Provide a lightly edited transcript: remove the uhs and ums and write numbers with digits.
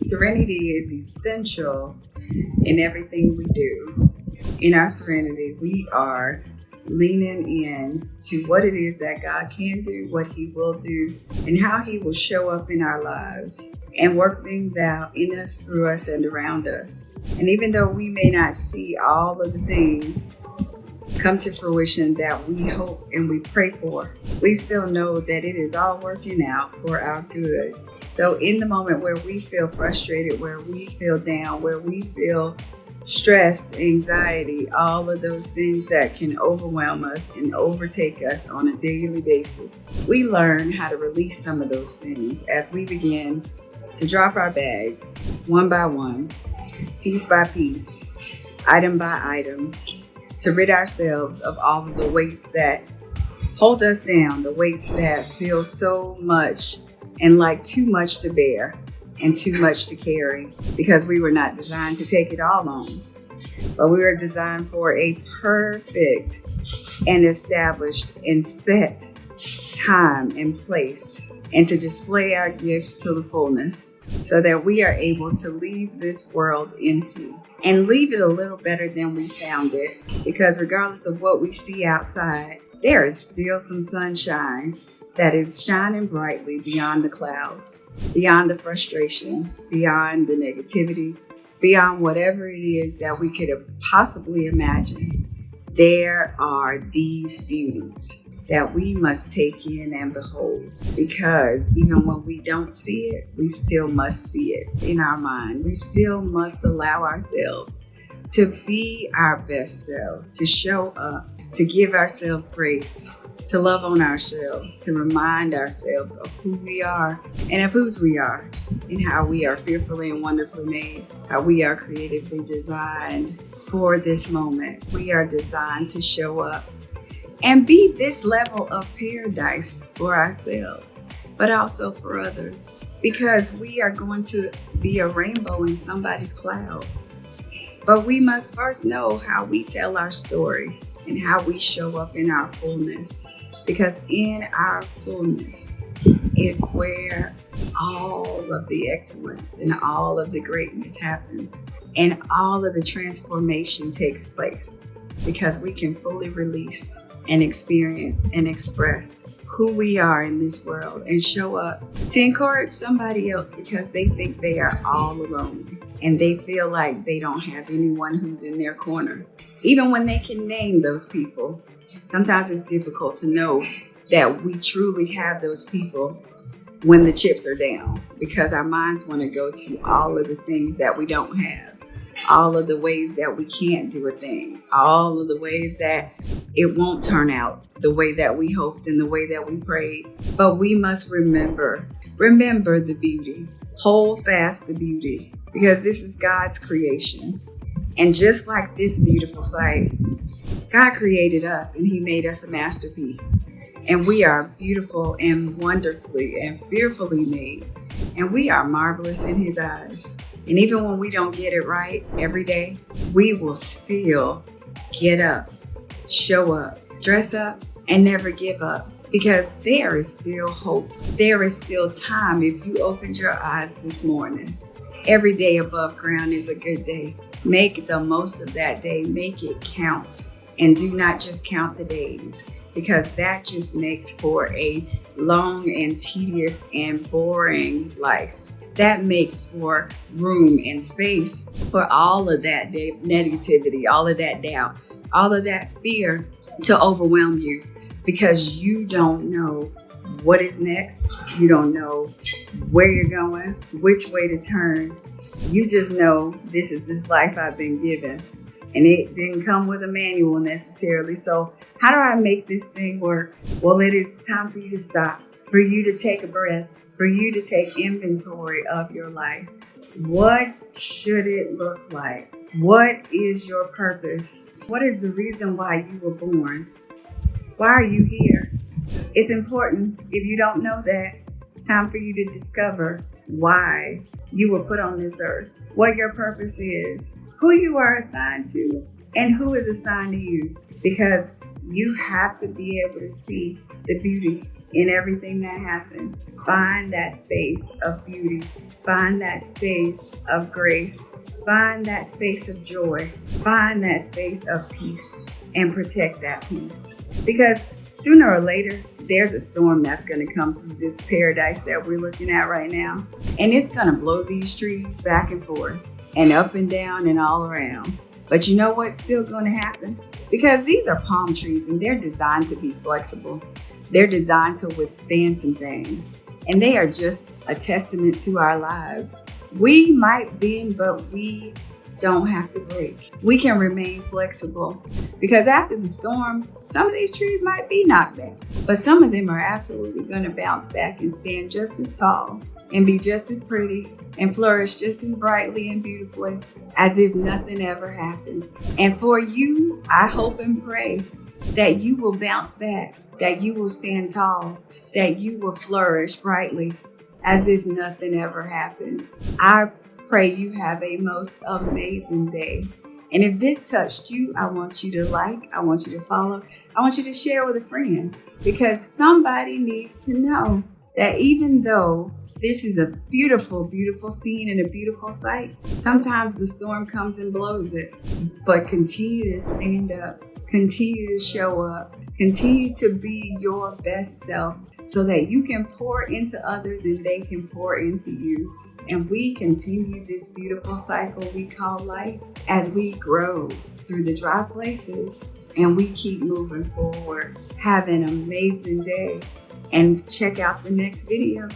Serenity is essential in everything we do. In our serenity, we are leaning in to what it is that God can do, what He will do, and how He will show up in our lives and work things out in us, through us, and around us. And even though we may not see all of the things come to fruition that we hope and we pray for, we still know that it is all working out for our good. So in the moment where we feel frustrated, where we feel down, where we feel stressed, anxiety, all of those things that can overwhelm us and overtake us on a daily basis, we learn how to release some of those things as we begin to drop our bags one by one, piece by piece, item by item, to rid ourselves of all of the weights that hold us down, the weights that feel so much and like too much to bear and too much to carry, because we were not designed to take it all on, but we were designed for a perfect and established and set time and place, and to display our gifts to the fullness so that we are able to leave this world empty and leave it a little better than we found it, because regardless of what we see outside, there is still some sunshine that is shining brightly beyond the clouds, beyond the frustration, beyond the negativity, beyond whatever it is that we could have possibly imagined. There are these beauties that we must take in and behold, because even when we don't see it, we still must see it in our mind. We still must allow ourselves to be our best selves, to show up, to give ourselves grace, to love on ourselves, to remind ourselves of who we are and of whose we are, and how we are fearfully and wonderfully made, how we are creatively designed for this moment. We are designed to show up and be this level of paradise for ourselves, but also for others, because we are going to be a rainbow in somebody's cloud. But we must first know how we tell our story and how we show up in our fullness, because in our fullness is where all of the excellence and all of the greatness happens, and all of the transformation takes place, because we can fully release and experience and express who we are in this world and show up to encourage somebody else, because they think they are all alone and they feel like they don't have anyone who's in their corner. Even when they can name those people, sometimes it's difficult to know that we truly have those people when the chips are down, because our minds want to go to all of the things that we don't have, all of the ways that we can't do a thing, all of the ways that it won't turn out the way that we hoped and the way that we prayed. But we must remember the beauty, hold fast the beauty, because this is God's creation. And just like this beautiful sight, God created us and He made us a masterpiece. And we are beautiful and wonderfully and fearfully made. And we are marvelous in His eyes. And even when we don't get it right every day, we will still get up, show up, dress up, and never give up, because there is still hope. There is still time if you opened your eyes this morning. Every day above ground is a good day. Make the most of that day. Make it count. And do not just count the days, because that just makes for a long and tedious and boring life. That makes for room and space for all of that negativity, all of that doubt, all of that fear to overwhelm you, because you don't know what is next. You don't know where you're going, which way to turn. You just know this is this life I've been given, and it didn't come with a manual necessarily. So how do I make this thing work? Well, it is time for you to stop, for you to take a breath, for you to take inventory of your life. What should it look like? What is your purpose? What is the reason why you were born? Why are you here? It's important. If you don't know that, it's time for you to discover why you were put on this earth, what your purpose is, who you are assigned to, and who is assigned to you. Because you have to be able to see the beauty in everything that happens. Find that space of beauty. Find that space of grace. Find that space of joy. Find that space of peace and protect that peace. Because sooner or later, there's a storm that's going to come through this paradise that we're looking at right now. And it's going to blow these trees back and forth and up and down and all around. But you know what's still going to happen? Because these are palm trees and they're designed to be flexible. They're designed to withstand some things. And they are just a testament to our lives. We might bend, but we don't have to break. We can remain flexible because after the storm, some of these trees might be knocked down, but some of them are absolutely going to bounce back and stand just as tall and be just as pretty and flourish just as brightly and beautifully as if nothing ever happened. And for you, I hope and pray that you will bounce back, that you will stand tall, that you will flourish brightly as if nothing ever happened. I pray you have a most amazing day. And if this touched you, I want you to like, I want you to follow, I want you to share with a friend, because somebody needs to know that even though this is a beautiful, beautiful scene and a beautiful sight, sometimes the storm comes and blows it. But continue to stand up, continue to show up, continue to be your best self so that you can pour into others and they can pour into you. And we continue this beautiful cycle we call life as we grow through the dry places and we keep moving forward. Have an amazing day and check out the next video.